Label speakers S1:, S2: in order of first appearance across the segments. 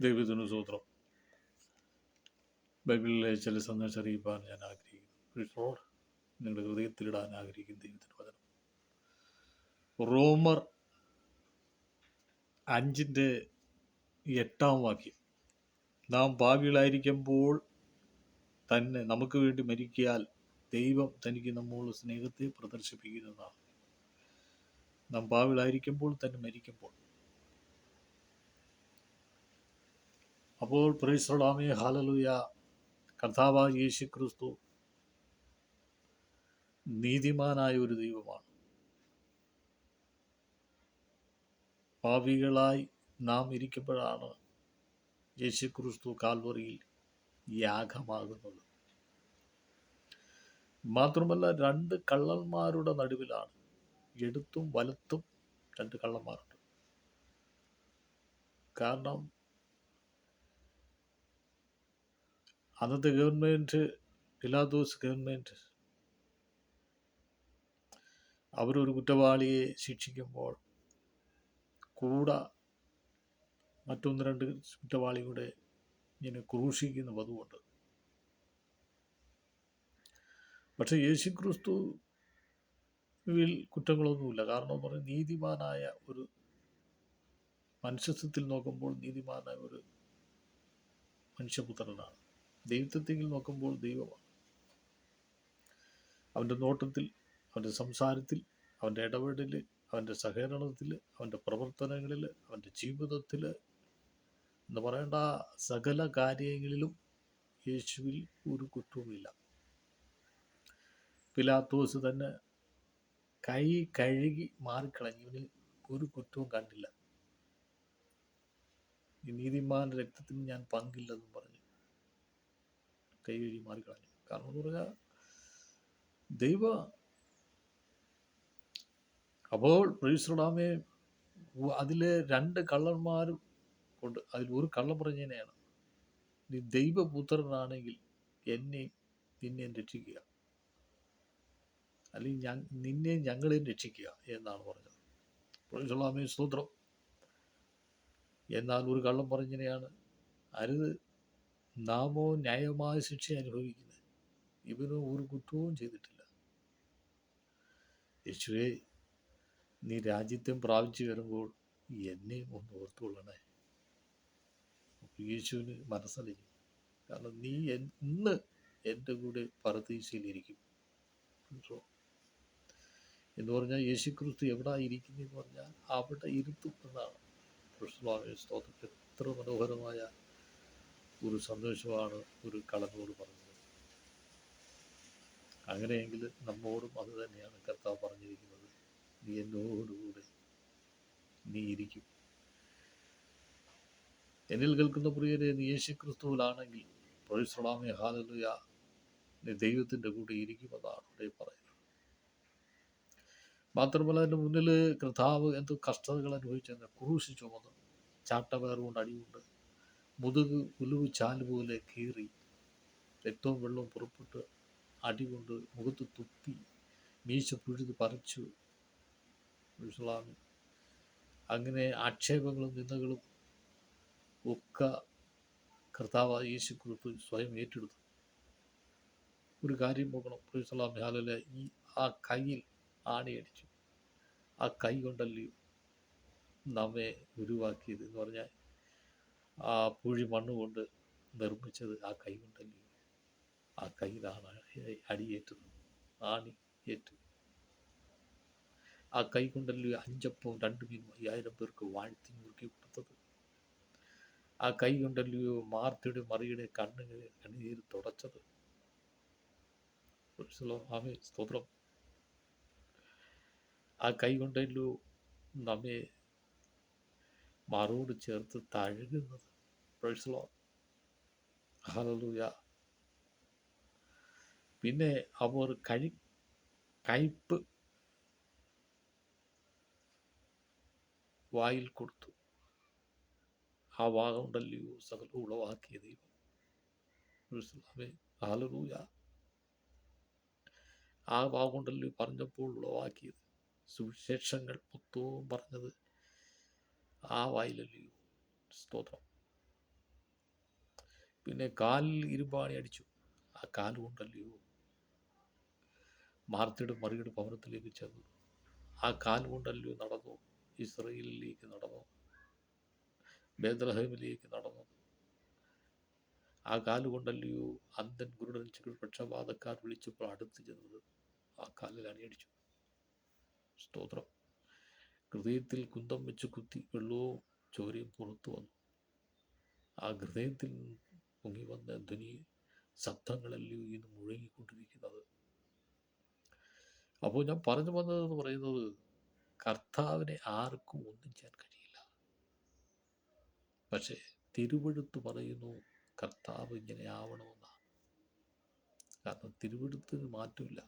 S1: ദൈവത്തിന് സ്തോത്രം. ബൈബിളിലെ ചില സന്ദേശം അറിയിപ്പാൻ ഞാൻ ആഗ്രഹിക്കുന്നു. നിങ്ങളുടെ ഹൃദയത്തിലിടാൻ ആഗ്രഹിക്കുന്ന ദൈവത്തിൻ്റെ വചനം റോമർ 5:8 നാം പാപികളായിരിക്കുമ്പോൾ തന്നെ നമുക്ക് വേണ്ടി മരിക്കിയാൽ ദൈവം തനിക്ക് നമ്മോട് സ്നേഹത്തെ പ്രദർശിപ്പിക്കുന്നതാണ്. നാം പാപികളായിരിക്കുമ്പോൾ തന്നെ മരിക്കുമ്പോൾ. അപ്പോൾ പ്രൈസ് ദി ലോർഡ്, ഹല്ലേലൂയ. കർത്താവായ യേശു ക്രിസ്തു നീതിമാനായ ഒരു ദൈവമാണ്. പാപികളായി നാം ഇരിക്കുമ്പോഴാണ് യേശു ക്രിസ്തു കാൽവറിയിൽ യാഗമാകുന്നത്. മാത്രമല്ല, 2 കള്ളന്മാരുടെ നടുവിലാണ്. എടുത്തും വലത്തും 2 കള്ളന്മാരുണ്ട്. കാരണം അന്നത്തെ ഗവൺമെൻറ്, പിലാത്തോസ് ഗവൺമെൻറ്, അവരൊരു കുറ്റവാളിയെ ശിക്ഷിക്കുമ്പോൾ കൂടെ മറ്റൊന്ന് 2 കുറ്റവാളിയുടെ ഇങ്ങനെ ക്രൂശിക്കുന്ന പതിവുണ്ട്. പക്ഷെ യേശു ക്രിസ്തുവിൽ കുറ്റങ്ങളൊന്നുമില്ല. കാരണം എന്ന് പറഞ്ഞാൽ നീതിമാനായ ഒരു മനുഷ്യത്വത്തിൽ നോക്കുമ്പോൾ നീതിമാനായ ഒരു മനുഷ്യപുത്രനാണ്. ദൈവത്വത്തിൽ നോക്കുമ്പോൾ ദൈവമാണ്. അവൻ്റെ നോട്ടത്തിൽ, അവൻ്റെ സംസാരത്തിൽ, അവൻ്റെ ഇടപെടലിൽ, അവൻ്റെ സഹകരണത്തിൽ, അവൻ്റെ പ്രവർത്തനങ്ങളിൽ, അവൻ്റെ ജീവിതത്തിൽ എന്ന് പറയേണ്ട സകല കാര്യങ്ങളിലും യേശുവിൽ ഒരു കുറ്റവുമില്ല. പിലാത്തോസ് തന്നെ കൈ കഴുകി മാറിക്കളഞ്ഞു. ഇവന് ഒരു കുറ്റവും കണ്ടില്ല. ഈ നീതിമാന്റെ രക്തത്തിന് ഞാൻ പങ്കില്ലെന്നും പറഞ്ഞു കൈ കഴുകി മാറിക്കളഞ്ഞു. കാരണം എന്ന് പറഞ്ഞാൽ ദൈവ. അപ്പോൾ പ്രൈസ് ദി ലോർഡ്, അതിലെ 2 കള്ളന്മാരും കൊണ്ട് അതിൽ ഒരു കള്ളം പറഞ്ഞതിനെയാണ്, നീ ദൈവപുത്രനാണെങ്കിൽ എന്നെയും നിന്നെയും രക്ഷിക്കുക, അല്ലെങ്കിൽ നിന്നെയും ഞങ്ങളെയും രക്ഷിക്കുക എന്നാണ് പറഞ്ഞത്. പ്രൈസ് ദി ലോർഡ്, സ്തോത്രം. എന്നാൽ ഒരു കള്ളം പറഞ്ഞതിനെയാണ്, അരുത്, നാമോ ന്യായമായ ശിക്ഷ അനുഭവിക്കുന്നത്, ഇവനോ ഒരു കുറ്റവും ചെയ്തിട്ടില്ല. യേശുവേ, നീ രാജ്യത്വം പ്രാപിച്ചു വരുമ്പോൾ എന്നെയും ഒന്ന് ഓർത്തുകൊള്ളണേ. യേശുവിന് മനസ്സറിഞ്ഞു. കാരണം നീ ഇന്ന് എൻ്റെ കൂടെ പരദീസയിലിരിക്കും എന്ന് പറഞ്ഞാൽ യേശു ക്രിസ്തു എവിടെ ഇരിക്കുന്നതെന്ന് പറഞ്ഞാൽ അവിടെ ഇരുത്തും എന്നാണ്. സ്തോത്രം. എത്ര മനോഹരമായ ഒരു സന്ദേശമാണ് ഒരു കള്ളനോട് പറഞ്ഞത്. അങ്ങനെയെങ്കിൽ നമ്മോടും അത് തന്നെയാണ് കർത്താവ് പറഞ്ഞിരിക്കുന്നത്. നീ എന്നോടുകൂടെ നീ ഇരിക്കും. എന്നിൽ കേൾക്കുന്ന പ്രിയരെ, നീ യേശു ക്രിസ്തുവിലാണെങ്കിൽ പ്രൈസ് ദി ലോർഡ്, ഹല്ലേലൂയ, നീ ദൈവത്തിൻ്റെ കൂടെ ഇരിക്കുമെന്നാണ് ഇവിടെ പറയുന്നത്. മാത്രമല്ല, അതിൻ്റെ മുന്നിൽ കർത്താവ് എന്ത് കഷ്ടതകൾ അനുഭവിച്ചെന്ന്. ക്രൂശ് ചുമന്ന്, ചാട്ടവേർ കൊണ്ട് അടിയുണ്ട്, മുതുക് ഉലുവ് ചാല് പോലെ കീറി, രക്തവും വെള്ളവും പുറപ്പെട്ട്, അടികൊണ്ട് മുഖത്ത് തുപ്പി, മീശ പുഴുത് പറിച്ചു. അങ്ങനെ ആക്ഷേപങ്ങളും നിന്ദകളും ഒക്കെ കർത്താവ് യേശു ക്രിസ്തു സ്വയം ഏറ്റെടുത്തു. ഒരു കാര്യം നോക്കണം, പ്രൈസ് ദി ലോർഡ്, ഹല്ലേലൂയ. ആ കയ്യിൽ ആണിയടിച്ചു. ആ കൈ കൊണ്ടല്ലയോ നമ്മെ ഉരുവാക്കിയത് എന്ന് പറഞ്ഞാൽ, ആ പൂഴി മണ്ണുകൊണ്ട് നിർമ്മിച്ചത് ആ കൈ കൊണ്ടല്ലയോ. ആ കൈയിലാണ് അടിയേറ്റത്, ആണി ഏറ്റു. ആ കൈ കൊണ്ടല്ലയോ 5 അപ്പവും 2 മീനും 5000 പേർക്ക് വാഴ്ത്തി മുറുക്കി കൊടുത്തത്. ആ കൈ കൊണ്ടല്ലയോ മാർത്തയുടെ മറിയുടെ കണ്ണുനീര് തുടച്ചത്. സ്തോത്രം. ആ കൈ കൊണ്ടല്ലോ നമ്മെ മാറോട് ചേർത്ത് തഴുകുന്നത്. Praise the Lord, hallelujah. പിന്നെ അവർ കയ്പ് വായിൽ കൊടുത്തു. ആ വാ കൊണ്ടല്ലയോ സകലം ഉളവാക്കിയ ദൈവം. ഹല്ലേലൂയ. ആ വാ കൊണ്ടല്ലോ പറഞ്ഞപ്പോൾ ഉളവാക്കിയത്. സുവിശേഷങ്ങൾ മൊത്തവും പറഞ്ഞത് ആ വായിലല്ലയോ. സ്തോത്രം. പിന്നെ കാലിൽ ഇരുമ്പാണി അടിച്ചു. ആ കാൽ കൊണ്ടല്ലയോ മാർത്തയുടെ മറിയുടെ ഭവനത്തിലേക്ക് ചെന്നു. ആ കാൽ കൊണ്ടല്ലയോ നടന്നു ഇസ്രയേലിലേക്ക് നടന്നു, ബേത്ലഹേമിലേക്ക് നടന്നു. ആ കാലുകൊണ്ടല്ലയോ അന്ധൻ, കുരുടൻ, ചെകിൾ, പക്ഷപാതക്കാർ വിളിച്ചപ്പോൾ അടുത്ത് ചെന്നത്. ആ കാലിൽ അണിയടിച്ചു. സ്തോത്രം. ഹൃദയത്തിൽ കുന്തം വെച്ച് കുത്തി വെള്ളവും ചോരയും പുറത്തു വന്നു. ആ ഹൃദയത്തിൽ പൊങ്ങി വന്ന ധ്വനി ശബ്ദങ്ങളല്ലയോ ഇന്ന് മുഴങ്ങിക്കൊണ്ടിരിക്കുന്നത്. അപ്പോൾ ഞാൻ പറഞ്ഞു വന്നതെന്ന് പറയുന്നത്, കർത്താവിനെ ആർക്കും ഒന്നും ചെയ്യാൻ കഴിയില്ല. പക്ഷേ തിരുവെഴുത്ത് പറയുന്നു കർത്താവ് ഇങ്ങനെ ആവണമെന്നാണ്. കാരണം തിരുവെഴുത്തിന് മാറ്റമില്ല.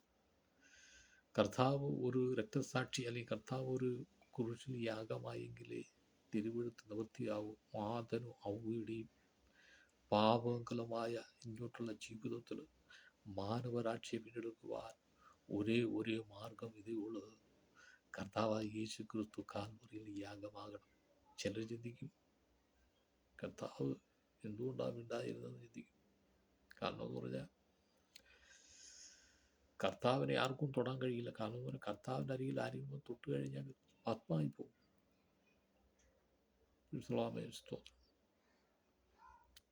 S1: കർത്താവ് ഒരു രക്തസാക്ഷി, അല്ലെങ്കിൽ കർത്താവ് ഒരു കുരിശിൽ യാഗമായെങ്കിലേ തിരുവെഴുത്ത് നിവൃത്തിയാവും. ആദനും ഔവയുടെയും പാപങ്കലമായ ഇങ്ങോട്ടുള്ള ജീവിതത്തിൽ മാനവരാശിയെ വീണ്ടെടുക്കുവാൻ ഒരേ മാർഗം ഇതേ ഉള്ളത്. കർത്താവായ യേശു ക്രിസ്തു കാൽവറിയിൽ യാഗമാകണം. ചിലർ ചിന്തിക്കും കർത്താവ് എന്തുകൊണ്ടാണ് ഉണ്ടായിരുന്നതെന്ന് ചിന്തിക്കും. കാരണം എന്ന് പറഞ്ഞാൽ കർത്താവിനെ ആർക്കും തൊടാൻ കഴിയില്ല. കാരണം എന്ന് പറഞ്ഞാൽ കർത്താവിൻ്റെ അരികിൽ ആരെങ്കിലും തൊട്ട് കഴിഞ്ഞാൽ ആത്മാവായി പോകും.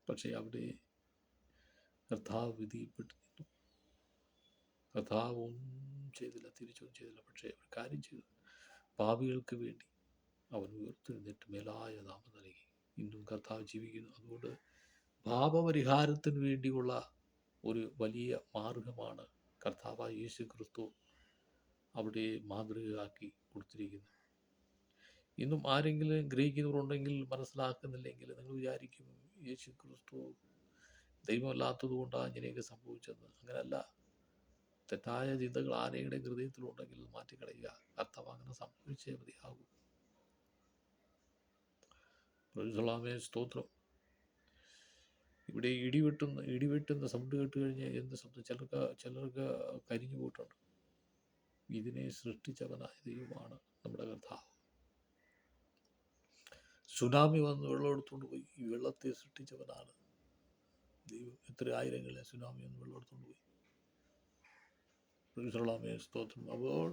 S1: പക്ഷേ അവിടെ കർത്താവ് വിധിയിൽപ്പെട്ടു നിന്നു. കർത്താവ് ഒന്നും ചെയ്തില്ല, തിരിച്ചൊന്നും ചെയ്തില്ല. പക്ഷേ ഒരു കാര്യം ചെയ്തു, പാപികൾക്ക് വേണ്ടി അവൻ ഉയർത്തെഴുന്നേറ്റ് മേലായ നാമം നൽകി. ഇന്നും കർത്താവ് ജീവിക്കുന്നു. അതുകൊണ്ട് പാപപരിഹാരത്തിന് വേണ്ടിയുള്ള ഒരു വലിയ മാർഗമാണ് കർത്താവായ യേശു ക്രിസ്തു അവിടെ മാതൃകയാക്കി കൊടുത്തിരിക്കുന്നത്. ഇന്നും ആരെങ്കിലും ഗ്രഹിക്കുന്നവരുണ്ടെങ്കിൽ, മനസ്സിലാക്കുന്നില്ലെങ്കിൽ, നിങ്ങൾ വിചാരിക്കും യേശു ക്രിസ്തു ദൈവമല്ലാത്തത് കൊണ്ടാണ് ഇങ്ങനെയൊക്കെ സംഭവിച്ചത്. അങ്ങനെയല്ല. തെറ്റായ ചിന്തകൾ ആരെയുടെ ഹൃദയത്തിലുണ്ടെങ്കിൽ മാറ്റിക്കളയുക. കർത്താവ് അങ്ങനെ സംഭവിച്ചേ മതിയാകും. സ്തോത്രം. ഇവിടെ ഇടിവെട്ടുന്ന സൗണ്ട് കേട്ട് കഴിഞ്ഞാൽ എന്ത് ശബ്ദം? ചിലർക്ക് കരിഞ്ഞു പോയിട്ടുണ്ട്. ഇതിനെ സൃഷ്ടിച്ചവനായ ദൈവമാണ് നമ്മുടെ കർത്താവ്. സുനാമി വന്ന് വെള്ളം എടുത്തുകൊണ്ട് പോയി. ഈ വെള്ളത്തെ സൃഷ്ടിച്ചവനാണ് ദൈവം. എത്ര ആയിരങ്ങളെ സുനാമി വന്ന് വെള്ളം എടുത്തുകൊണ്ട് പോയി. സ്തോത്രം. അപ്പോൾ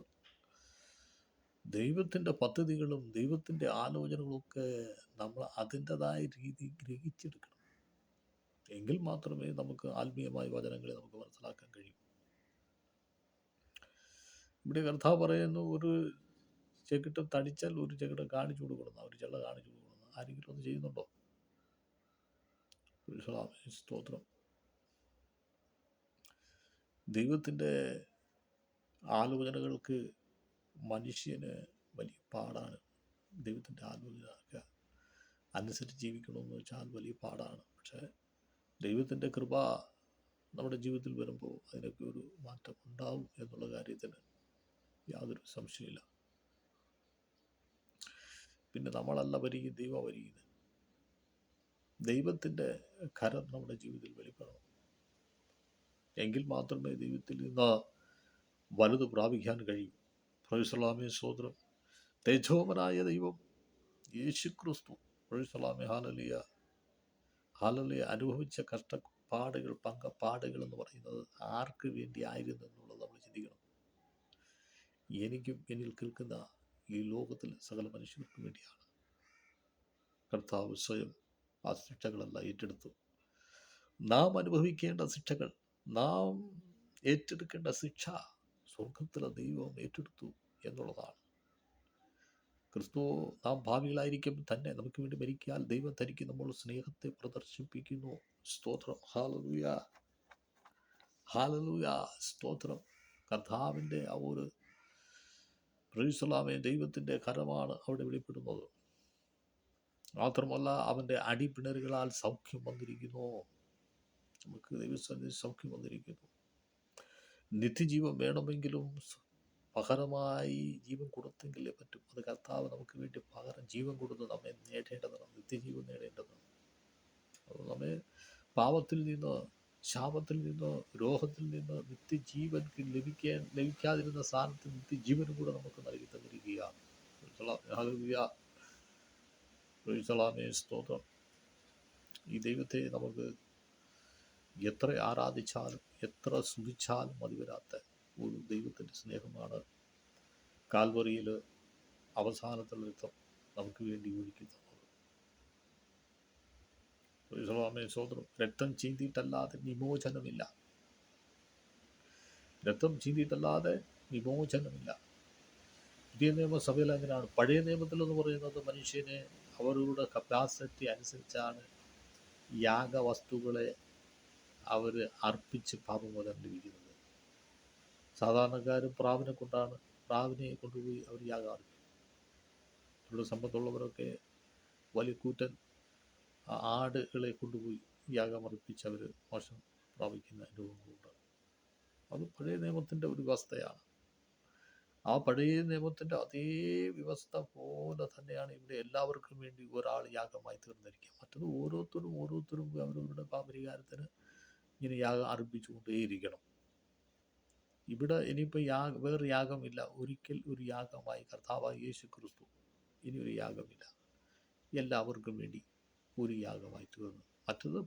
S1: ദൈവത്തിൻ്റെ പദ്ധതികളും ദൈവത്തിൻ്റെ ആലോചനകളും ഒക്കെ നമ്മൾ അതിൻ്റെതായ രീതി ഗ്രഹിച്ചെടുക്കണം. എങ്കിൽ മാത്രമേ നമുക്ക് ആത്മീയമായ വചനങ്ങളെ നമുക്ക് മനസ്സിലാക്കാൻ കഴിയൂ. ഇവിടെ കർത്താവ് പറയുന്നു, ഒരു ചെകിട്ടം തടിച്ചാൽ ഒരു ചെകിട്ടം കാണിച്ചു കൊടുക്കണം, ഒരു ചെള്ള കാണിച്ചു കൊടുക്കണം. ആരെങ്കിലും ഒന്ന് ചെയ്യുന്നുണ്ടോ? സ്തോത്രം. ദൈവത്തിൻ്റെ ആലോചനകൾക്ക് മനുഷ്യന് വലിയ പാടാണ്. ദൈവത്തിൻ്റെ ആലോചന അനുസരിച്ച് ജീവിക്കണമെന്ന് വെച്ചാൽ വലിയ പാടാണ്. പക്ഷേ ദൈവത്തിൻ്റെ കൃപ നമ്മുടെ ജീവിതത്തിൽ വരുമ്പോൾ അതിനൊക്കെ ഒരു മാറ്റം ഉണ്ടാവും എന്നുള്ള കാര്യത്തിന് യാതൊരു സംശയമില്ല. പിന്നെ നമ്മളല്ല വരികയും ദൈവം വരികയും. ദൈവത്തിൻ്റെ കരം നമ്മുടെ ജീവിതത്തിൽ വെളിപ്പെടണം. എങ്കിൽ മാത്രമേ ദൈവത്തിൽ നിന്ന് വലുത് പ്രാപിക്കാൻ കഴിയും. പ്രൊഫസലാമേ സ്തോത്രം. തേജോമനായ ദൈവം യേശു ക്രിസ്തു പ്രൊഫസലാമേ ഹാലലിയ ഹാലലിയ അനുഭവിച്ച കഷ്ടപ്പാടുകൾ, പങ്കപ്പാടുകൾ എന്ന് പറയുന്നത് ആർക്ക് വേണ്ടി ആയിരുന്നു എന്നുള്ളത് നമ്മൾ ചിന്തിക്കണം. എനിക്കും എന്നിൽ കേൾക്കുന്ന ഈ ലോകത്തിൽ സകല മനുഷ്യർക്കും വേണ്ടിയാണ്. കർത്താവ് സ്വയം ആ ശിക്ഷകളെല്ലാം ഏറ്റെടുത്തു. നാം അനുഭവിക്കേണ്ട ശിക്ഷകൾ, നാം ഏറ്റെടുക്കേണ്ട ശിക്ഷ സ്വർഗത്തിലെ ദൈവം ഏറ്റെടുത്തു എന്നുള്ളതാണ്. ക്രിസ്തു നാം ഭാവികളായിരിക്കും തന്നെ നമുക്ക് വേണ്ടി മരിക്കാൻ ദൈവം തനിക്ക് നമ്മൾ സ്നേഹത്തെ പ്രദർശിപ്പിക്കുന്നു. സ്തോത്രം. ഹല്ലേലൂയ, ഹല്ലേലൂയ, സ്തോത്രം. കർത്താവിൻ്റെ ആ ഒരു പ്രൈസലാമേ ദൈവത്തിൻ്റെ കരമാണ് അവിടെ വെളിപ്പെടുന്നത്. മാത്രമല്ല അവൻ്റെ അടിപ്പിണറുകളാൽ സൗഖ്യം വന്നിരിക്കുന്നു. നമുക്ക് ദൈവസന്നിധി സൗഖ്യം വന്നിരിക്കുന്നു. നിത്യജീവൻ വേണമെങ്കിലും പകരമായി ജീവൻ കൊടുത്തെങ്കിലേ പറ്റും. അത് കർത്താവ് നമുക്ക് വേണ്ടി പകരം ജീവൻ കൊടുത്ത് നമ്മെ നേടേണ്ടതാണ്, നിത്യജീവൻ നേടേണ്ടതാണ്. അത് നമ്മെ പാപത്തിൽ നിന്ന്, ശാപത്തിൽ നിന്ന്, രോഗത്തിൽ നിന്ന് നിത്യജീവൻ ലഭിക്കാതിരുന്ന സ്ഥാനത്ത് നിത്യജീവനും കൂടെ നമുക്ക് നൽകി തന്നിരിക്കുകയാണ്. സ്തോത്രം. ഈ ദൈവത്തെ നമുക്ക് എത്ര ആരാധിച്ചാലും എത്ര സ്തുതിച്ചാലും മതി വരാത്ത ഒരു ദൈവത്തിൻ്റെ സ്നേഹമാണ് കാൽവറിയിൽ അവസാനത്തുള്ള രക്തം നമുക്ക് വേണ്ടി ഒരുക്കി തന്നത്. സോദരം, രക്തം ചീന്തിയിട്ടല്ലാതെ വിമോചനമില്ല. രക്തം ചീന്തിയിട്ടല്ലാതെ വിമോചനമില്ല. പുതിയ നിയമസഭയിൽ അങ്ങനെയാണ്. പഴയ നിയമത്തിലെന്ന് പറയുന്നത് മനുഷ്യനെ അവരുടെ കപ്പാസിറ്റി അനുസരിച്ചാണ് യാഗവസ്തുക്കളെ അവർ അർപ്പിച്ച് പാപമോചനം ലഭിക്കുന്നത്. സാധാരണക്കാരും പ്രാവിനെ കൊണ്ടുപോയി അവർ യാഗം അർപ്പിക്കും. ഇവിടെ സമ്പത്തുള്ളവരൊക്കെ വലിയ കൂറ്റൻ ആടുകളെ കൊണ്ടുപോയി യാഗം അർപ്പിച്ച് അവർ മോശം പ്രാപിക്കുന്ന അനുഭവങ്ങളുണ്ട്. അത് പഴയ നിയമത്തിൻ്റെ ഒരു വ്യവസ്ഥയാണ്. ആ പഴയ നിയമത്തിൻ്റെ അതേ വ്യവസ്ഥ പോലെ തന്നെയാണ് ഇവിടെ എല്ലാവർക്കും വേണ്ടി ഒരാൾ യാഗമായി തീർന്നിരിക്കുക. മറ്റത് ഓരോരുത്തരും അവരവരുടെ പാപരിഹാരത്തിന് ഇങ്ങനെ യാഗം അർപ്പിച്ചുകൊണ്ടേയിരിക്കണം. ഇവിടെ ഇനിയിപ്പോൾ വേറെ യാഗമില്ല. ഒരിക്കൽ ഒരു യാഗമായി കർത്താവായ യേശു ക്രിസ്തു. ഇനി ഒരു യാഗമില്ല. എല്ലാവർക്കും വേണ്ടി ഒരു യാഗമായി തീർന്നു. മറ്റത്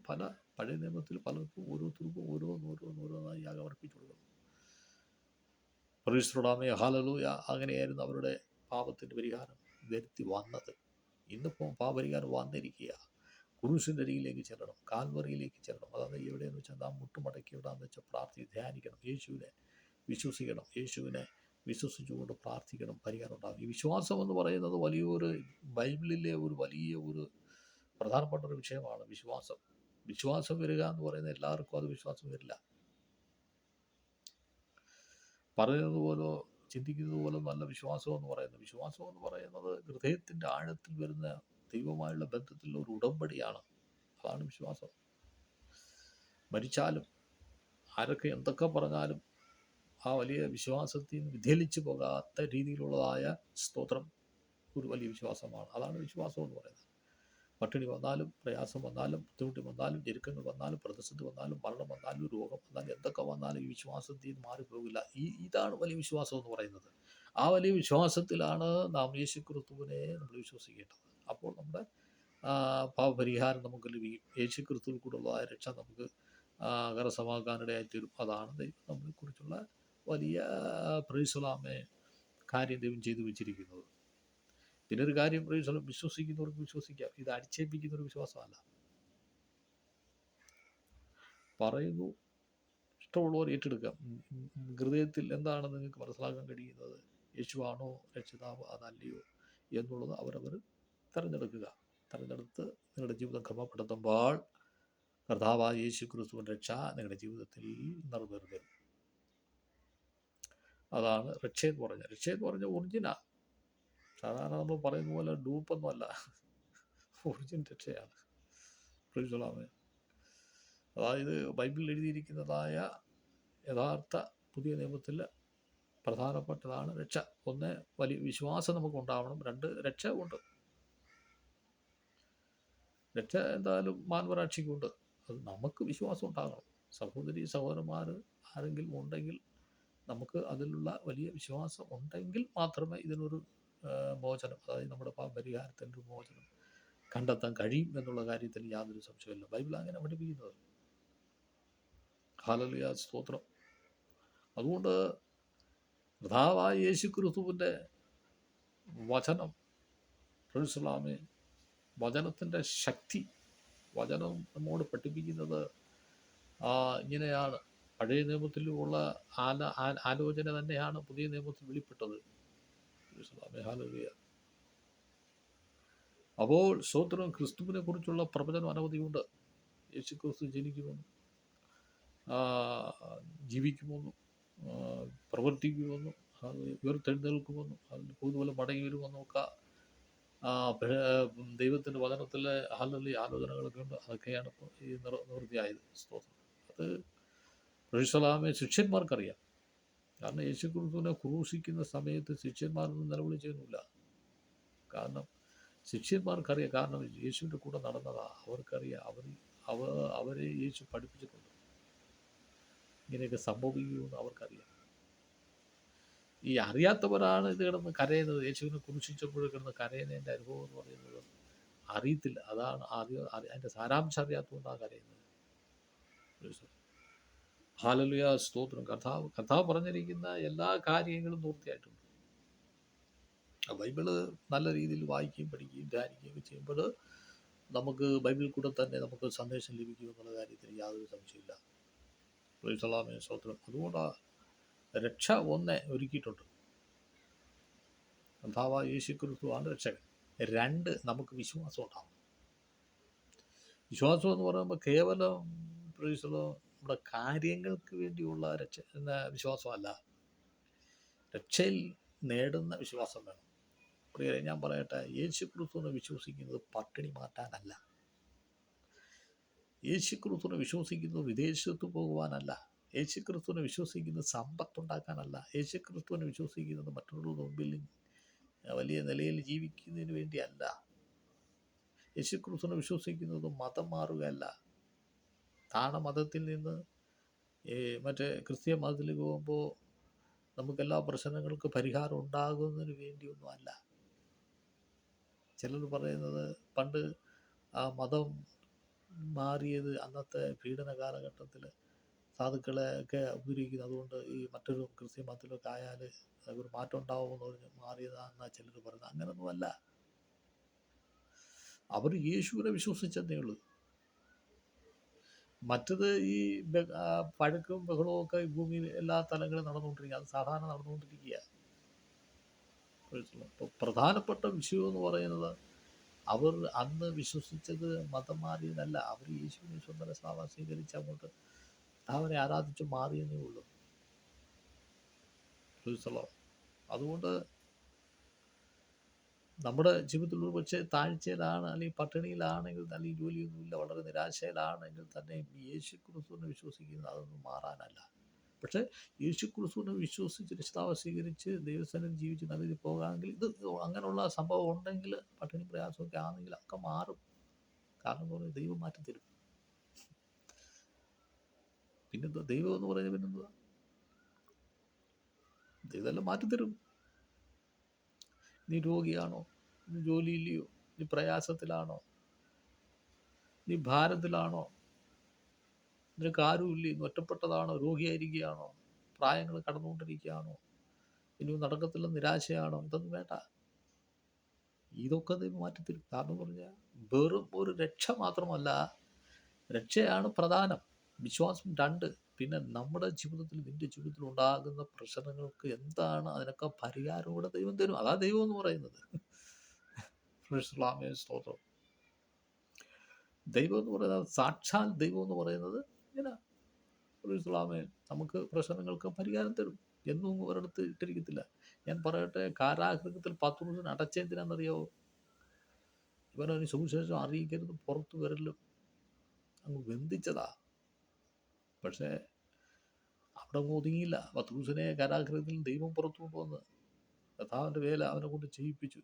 S1: പഴയ നിയമത്തിൽ പലർക്കും ഓരോരുത്തർക്കും ഓരോന്നായി യാഗം അർപ്പിച്ചു കൊടുക്കുന്നു. പ്രൈസ്തലോർഡ്, ഹല്ലേലൂയ. അങ്ങനെയായിരുന്നു അവരുടെ പാപത്തിൻ്റെ പരിഹാരം വരുത്തി വന്നത്. ഇന്നിപ്പോൾ പാപപരിഹാരം വന്നിരിക്കുക. ക്രൂശിൻ്റെ അരികിലേക്ക് ചെല്ലണം, കാൽവറിയിലേക്ക് ചെല്ലണം. അതായത് എവിടെയെന്ന് വെച്ചാൽ നാം മുട്ടുമടക്കി എവിടെയാണെന്ന് വെച്ചാൽ ധ്യാനിക്കണം, യേശുവിനെ വിശ്വസിക്കണം, യേശുവിനെ വിശ്വസിച്ചുകൊണ്ട് പ്രാർത്ഥിക്കണം, പരിഹാരം ഉണ്ടാകും. ഈ വിശ്വാസം എന്ന് പറയുന്നത് ബൈബിളിലെ ഒരു വലിയ പ്രധാനപ്പെട്ട ഒരു വിഷയമാണ്. വിശ്വാസം വരിക എന്ന് പറയുന്നത് എല്ലാവർക്കും അത് വിശ്വാസം വരില്ല. പറയുന്നത് പോലോ ചിന്തിക്കുന്നത് പോലും നല്ല വിശ്വാസം എന്ന് പറയുന്നത് ഹൃദയത്തിൻ്റെ ആഴത്തിൽ വരുന്ന ദൈവമായുള്ള ബന്ധത്തിലുള്ള ഒരു ഉടമ്പടിയാണ്. അതാണ് വിശ്വാസം. മരിച്ചാലും ആരൊക്കെ എന്തൊക്കെ പറഞ്ഞാലും ആ വലിയ വിശ്വാസത്തിൽ നിന്ന് വ്യതിചലിച്ചു പോകാത്ത രീതിയിലുള്ളതായ സ്തോത്രം ഒരു വലിയ വിശ്വാസമാണ്. അതാണ് വിശ്വാസം എന്ന് പറയുന്നത്. പട്ടിണി വന്നാലും, പ്രയാസം വന്നാലും, ബുദ്ധിമുട്ട് വന്നാലും, ഞെരുക്കങ്ങൾ വന്നാലും, പ്രതിസന്ധി വന്നാലും, മരണം വന്നാലും, രോഗം വന്നാലും, എന്തൊക്കെ വന്നാലും ഈ വിശ്വാസത്തിൽ നിന്ന് മാറിപ്പോകില്ല. ഇതാണ് വലിയ വിശ്വാസം എന്ന് പറയുന്നത്. ആ വലിയ വിശ്വാസത്തിലാണ് നാം യേശു ക്രിസ്തുവിനെ നമ്മൾ വിശ്വസിക്കേണ്ടത്. അപ്പോൾ നമ്മുടെ പാപപരിഹാരം നമുക്ക് ലഭിക്കും. യേശു ക്രിസ്തുവിൽ കൂടെയുള്ള രക്ഷ നമുക്ക് കരസ്ഥമാക്കാനിടയായിത്തീരും. അതാണ് ദൈവം നമ്മളെക്കുറിച്ചുള്ള വലിയ പ്രൈസ്തലോർഡ് കാര്യം ദൈവം ചെയ്തു വെച്ചിരിക്കുന്നത്. പിന്നൊരു കാര്യം, വിശ്വസിക്കുന്നവർക്ക് വിശ്വസിക്കാം. ഇത് അടിച്ചേൽപ്പിക്കുന്ന ഒരു വിശ്വാസമല്ല. പറയുന്നു, ഇഷ്ടമുള്ളവർ ഏറ്റെടുക്കാം. ഹൃദയത്തിൽ എന്താണ് നിങ്ങൾക്ക് മനസ്സിലാക്കാൻ കഴിയുന്നത്? യേശുവാണോ രക്ഷിതാവ് അതല്ലയോ എന്നുള്ളത് അവരവർ തിരഞ്ഞെടുത്ത് നിങ്ങളുടെ ജീവിതം ക്രമപ്പെടുത്തുമ്പോൾ കർത്താവായ യേശു ക്രിസ്തുവിൻ്റെ രക്ഷ നിങ്ങളുടെ ജീവിതത്തിൽ നിറവേറും. അതാണ് രക്ഷയെന്ന് പറഞ്ഞ ഒറിജിനൽ. സാധാരണ നമ്മൾ പറയുന്ന പോലെ ഡൂപ്പൊന്നുമല്ല, ഒറിജിനൽ രക്ഷയാണ്. പ്രൈസ്തലോർഡ്. അതായത് ബൈബിളിൽ എഴുതിയിരിക്കുന്നതായ യഥാർത്ഥ പുതിയ നിയമത്തിൽ പ്രധാനപ്പെട്ടതാണ് രക്ഷ. ഒന്ന്, വലിയ വിശ്വാസം നമുക്കുണ്ടാവണം. രണ്ട്, രക്ഷ ഉണ്ട്. രക്ഷ എന്തായാലും മാനവരാക്ഷിക്കുണ്ട്. അത് നമുക്ക് വിശ്വാസം ഉണ്ടാകണം. സഹോദരന്മാർ ആരെങ്കിലും ഉണ്ടെങ്കിൽ നമുക്ക് അതിലുള്ള വലിയ വിശ്വാസം ഉണ്ടെങ്കിൽ മാത്രമേ ഇതിനൊരു മോചനം, അതായത് നമ്മുടെ പരിഹാരത്തിൻ്റെ ഒരു മോചനം കണ്ടെത്താൻ കഴിയും എന്നുള്ള കാര്യത്തിൽ യാതൊരു സംശയമില്ല. ബൈബിൾ അങ്ങനെ പഠിപ്പിക്കുന്നത്. ഹല്ലേലൂയ, സ്തോത്രം. അതുകൊണ്ട് കർത്താവായ യേശു ക്രിസ്തുവിൻ്റെ വചനം, പ്രൈസ്തലോർഡ്, വചനത്തിൻ്റെ ശക്തി, വചനം നമ്മോട് പഠിപ്പിക്കുന്നത് ഇങ്ങനെയാണ്. പഴയ നിയമത്തിലുള്ള ആലോചന തന്നെയാണ് പുതിയ നിയമത്തിൽ വെളിപ്പെട്ടത്. ഹല്ലേലൂയ. അപ്പോൾ സ്തോത്രം, ക്രിസ്തുവിനെ കുറിച്ചുള്ള പ്രവചനം അനവധിയുണ്ട്. യേശു ക്രിസ്തു ജനിക്കുമെന്നും ജീവിക്കുമെന്നും പ്രവർത്തിക്കുമെന്നും ഉയർത്തെഴുന്നേൽക്കുമെന്നും അതിന് പുതുപോലെ മടങ്ങി വരുമെന്നൊക്കെ ദൈവത്തിൻ്റെ വചനത്തിലെ ഹല്ലേലൂയ ആലോചനകളൊക്കെ ഉണ്ട്. അതൊക്കെയാണ് ഇപ്പോൾ ഈ നിവൃത്തിയായത്. സ്തോത്രം. അത് പ്രൈസ്തലോർഡ് ശിഷ്യന്മാർക്കറിയാം. കാരണം യേശു ക്രിസ്തുവിനെ ക്രൂശിക്കുന്ന സമയത്ത് ശിഷ്യന്മാരൊന്നും നിലവിളിച്ചൊന്നുമില്ല. കാരണം ശിഷ്യന്മാർക്കറിയാം. കാരണം യേശുവിൻ്റെ കൂടെ നടന്നതാണ്. അവർക്കറിയാം. അവരെ യേശു പഠിപ്പിച്ചിട്ടുണ്ട്. ഇങ്ങനെയൊക്കെ സംഭവിക്കുമെന്ന് അവർക്കറിയാം. ഈ അറിയാത്തവരാണ് ഇത് കിടന്ന് കരയുന്നത്. യേശുവിനെ ക്രൂശിച്ചപ്പോൾ കിടന്ന് കരയുന്നതിൻ്റെ അനുഭവം എന്ന് പറയുന്നത് അറിയത്തില്ല. അതാണ് അതിൻ്റെ സാരാംശം അറിയാത്തതുകൊണ്ടാണ് കരയുന്നത്. ഹല്ലേലൂയ, സ്തോത്രം. കർത്താവ് പറഞ്ഞിരിക്കുന്ന എല്ലാ കാര്യങ്ങളും പൂർത്തിയായിട്ടുണ്ട്. ബൈബിള് നല്ല രീതിയിൽ വായിക്കുകയും പഠിക്കുകയും ധ്യാനിക്കുകയും ഒക്കെ ചെയ്യുമ്പോൾ നമുക്ക് ബൈബിളിൽ കൂടെ തന്നെ നമുക്ക് സന്ദേശം ലഭിക്കും എന്നുള്ള കാര്യത്തിൽ യാതൊരു സംശയമില്ല. പ്രൈസ് ദി ലോർഡ്, സ്തോത്രം. അതുകൊണ്ടാണ് രക്ഷ ഒന്ന് ഒരുക്കിയിട്ടുണ്ട്. കർത്താവായ യേശുക്രിസ്തുവാണ് രക്ഷകൻ. രണ്ട്, നമുക്ക് വിശ്വാസം ഉണ്ടാവും. വിശ്വാസം എന്ന് പറയുമ്പോൾ കേവലം പ്രൈസ് ദി ലോർഡ് നമ്മുടെ കാര്യങ്ങൾക്ക് വേണ്ടിയുള്ള രക്ഷ എന്ന വിശ്വാസമല്ല, രക്ഷയിൽ നേടുന്ന വിശ്വാസം വേണം. പ്രിയരെ, ഞാൻ പറയട്ടെ, യേശുക്രിസ്തുവിനെ വിശ്വസിക്കുന്നത് പട്ടിണി മാറ്റാനല്ല, യേശുക്രിസ്തുവിനെ വിശ്വസിക്കുന്നത് വിദേശത്ത് പോകുവാനല്ല, യേശുക്രിസ്തുവിനെ വിശ്വസിക്കുന്നത് സമ്പത്തുണ്ടാക്കാനല്ല, യേശുക്രിസ്തുവിനെ വിശ്വസിക്കുന്നത് മറ്റുള്ളവരുടെ മുമ്പിൽ വലിയ നിലയിൽ ജീവിക്കുന്നതിന് വേണ്ടിയല്ല, യേശുക്രിസ്തുവിനെ വിശ്വസിക്കുന്നത് മതം മാറുകയല്ല, താണ മതത്തിൽ നിന്ന് മറ്റേ ക്രിസ്തീയ മതത്തിലേക്ക് പോകുമ്പോൾ നമുക്കെല്ലാ പ്രശ്നങ്ങൾക്ക് പരിഹാരം ഉണ്ടാകുന്നതിന് വേണ്ടിയൊന്നും അല്ല. ചിലർ പറയുന്നത് പണ്ട് ആ മതം മാറിയത് അന്നത്തെ പീഡന കാലഘട്ടത്തിൽ സാധുക്കളെ ഒക്കെ ഉപദ്രവിക്കുന്നത്, അതുകൊണ്ട് ഈ മറ്റൊരു ക്രിസ്ത്യൻ മതത്തിലൊക്കെ ആയാൽ ഒരു മാറ്റം ഉണ്ടാവുമെന്ന് പറഞ്ഞ് മാറിയതാണെന്നാണ് ചിലർ പറയുന്നത്. അങ്ങനൊന്നുമല്ല. അവർ യേശുവിനെ വിശ്വസിച്ചതേ ഉള്ളൂ. മറ്റത് ഈ പഴക്കവും ബഹളവും ഒക്കെ ഭൂമിയിൽ എല്ലാ തലങ്ങളും നടന്നുകൊണ്ടിരിക്കുക, അത് സാധാരണ നടന്നുകൊണ്ടിരിക്കുക. അപ്പോൾ പ്രധാനപ്പെട്ട വിഷയം എന്ന് പറയുന്നത് അവർ അന്ന് വിശ്വസിച്ചത് മതം മാറിയതല്ല, അവർ യേശുവിനെ സ്വന്തം രക്ഷകനായി സ്വീകരിച്ച് അങ്ങോട്ട് അവനെ ആരാധിച്ച് മാറിയെന്നേ ഉള്ളൂ. അതുകൊണ്ട് നമ്മുടെ ജീവിതത്തിൽ ഒരു പക്ഷേ താഴ്ചയിലാണ്, അല്ലെങ്കിൽ പട്ടിണിയിലാണെങ്കിൽ, അല്ലെങ്കിൽ ജോലിയൊന്നുമില്ല, വളരെ നിരാശയിലാണെങ്കിൽ തന്നെ യേശു ക്രിസ്തുവിനെ വിശ്വസിക്കുന്നത് അതൊന്നും മാറാനല്ല. പക്ഷേ യേശു ക്രിസ്തുവിനെ വിശ്വസിച്ച് രക്ഷിതാവ് സ്വീകരിച്ച് ദൈവസ്ഥനം ജീവിച്ച് നല്ല രീതിയിൽ പോകുകയാണെങ്കിൽ, ഇത് അങ്ങനെയുള്ള സംഭവം ഉണ്ടെങ്കിൽ, പട്ടിണി പ്രയാസമൊക്കെ ആണെങ്കിൽ ഒക്കെ മാറും. കാരണം എന്ന് പറഞ്ഞാൽ ദൈവം മാറ്റി തരും. പിന്നെന്താ ദൈവം എന്ന് പറയുന്നത്? പിന്നെന്താ ദൈവമെല്ലാം മാറ്റിത്തരും. നീ രോഗിയാണോ, നീ ജോലിയില്ലയോ, നീ പ്രയാസത്തിലാണോ, നീ ഭാരത്തിലാണോ, നിനക്ക് ആരുമില്ലേ, നീ ഒറ്റപ്പെട്ടതാണോ, രോഗിയായിരിക്കുകയാണോ, പ്രായങ്ങൾ കടന്നുകൊണ്ടിരിക്കുകയാണോ, ഇനി നടക്കത്തില്ല നിരാശയാണോ, ഇതൊന്നും വേണ്ട, ഇതൊക്കെ ദൈവം മാറ്റിത്തരും. കാരണം പറഞ്ഞാൽ വെറും ഒരു രക്ഷ മാത്രമല്ല, രക്ഷയാണ് പ്രധാനം, വിശ്വാസം രണ്ട്. പിന്നെ നമ്മുടെ ജീവിതത്തിൽ, നിന്റെ ജീവിതത്തിൽ ഉണ്ടാകുന്ന പ്രശ്നങ്ങൾക്ക് എന്താണ്, അതിനൊക്കെ പരിഹാരം കൂടെ ദൈവം തരും. അതാ ദൈവം എന്ന് പറയുന്നത്. സ്തോത്രം. ദൈവം എന്ന് പറയുന്നത്, സാക്ഷാൽ ദൈവം എന്ന് പറയുന്നത് ഇങ്ങനെ നമുക്ക് പ്രശ്നങ്ങൾക്ക് പരിഹാരം തരും. എന്നും ഒരിടത്ത് ഇട്ടിരിക്കത്തില്ല. ഞാൻ പറയട്ടെ, കാരാഗൃഹത്തിൽ 10 ദിവസം അടച്ചെന്തിനാണെന്നറിയോ? ഇവനൊരു സുവിശേഷം അറിയിക്കരുത്, പുറത്തു വരലും അങ്ങ് ബന്ധിച്ചതാ. പക്ഷേ അവിടെ ഒതുങ്ങിയില്ല. 10 ദിവസനെ കാരാഗൃഹത്തിൽ ദൈവം പുറത്തു കൊണ്ടുവന്ന് കർത്താവിൻ്റെ വേല അവനെ കൊണ്ട് ചെയ്യിപ്പിച്ചു.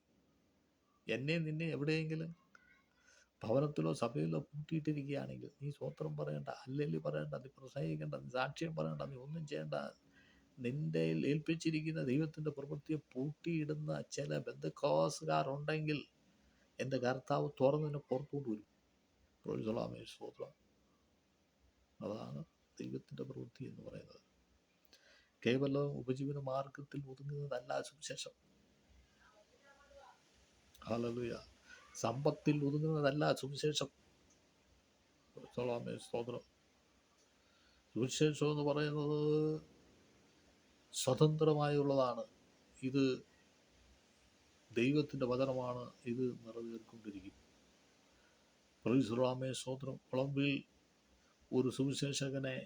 S1: എന്നെ നിന്നെ എവിടെയെങ്കിലും ഭവനത്തിലോ സഭയിലോ പൂട്ടിയിട്ടിരിക്കുകയാണെങ്കിൽ, നീ സ്വോത്രം പറയണ്ട, അല്ലെങ്കിൽ പറയണ്ട, നീ പ്രസംഗിക്കേണ്ട, നീ സാക്ഷ്യം പറയണ്ട, നീ ഒന്നും ചെയ്യേണ്ട. നിന്റെ ഏൽപ്പിച്ചിരിക്കുന്ന ദൈവത്തിൻ്റെ പ്രവൃത്തിയെ പൂട്ടിയിടുന്ന ചില ബന്ധക്കോസുകാരുണ്ടെങ്കിൽ എൻ്റെ കർത്താവ് തുറന്നതിനെ പുറത്തുകൊണ്ട് വരും. സ്തോത്രം. അതാണ് ദൈവത്തിൻ്റെ പ്രവൃത്തി എന്ന് പറയുന്നത്. കേവലം ഉപജീവന മാർഗത്തിൽ ഒതുങ്ങുന്നതല്ല സുവിശേഷം. ഹല്ലേലൂയ. സമ്പത്തിൽ ഒതുങ്ങുന്നതല്ല സുവിശേഷം. സ്തോത്രം. സുവിശേഷം എന്ന് പറയുന്നത് സ്വതന്ത്രമായുള്ളതാണ്. ഇത് ദൈവത്തിൻ്റെ വചനമാണ്. ഇത് നിറവേറിക്കൊണ്ടിരിക്കും. സ്തോത്രം. കൊളംബിൽ ഒരു സുവിശേഷകനെ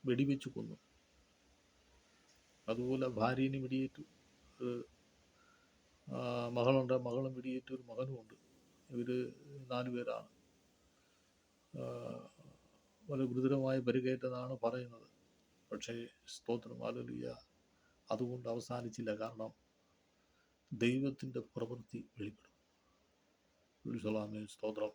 S1: വെടിവെച്ചു കൊന്നു. അതുപോലെ ഭാര്യനെ വെടിയേറ്റു, മകളുണ്ട്, മകളും വെടിയേറ്റു, ഒരു മകനുമുണ്ട്. ഇവർ 4 പേരാണ്. വളരെ ഗുരുതരമായ പരിക്കേറ്റെന്നാണ് പറയുന്നത്. പക്ഷേ സ്തോത്രം, ഹല്ലേലൂയ, അതുകൊണ്ട് അവസാനിച്ചില്ല. കാരണം ദൈവത്തിൻ്റെ പ്രവൃത്തി വെളിപ്പെടും. സ്തോത്രം.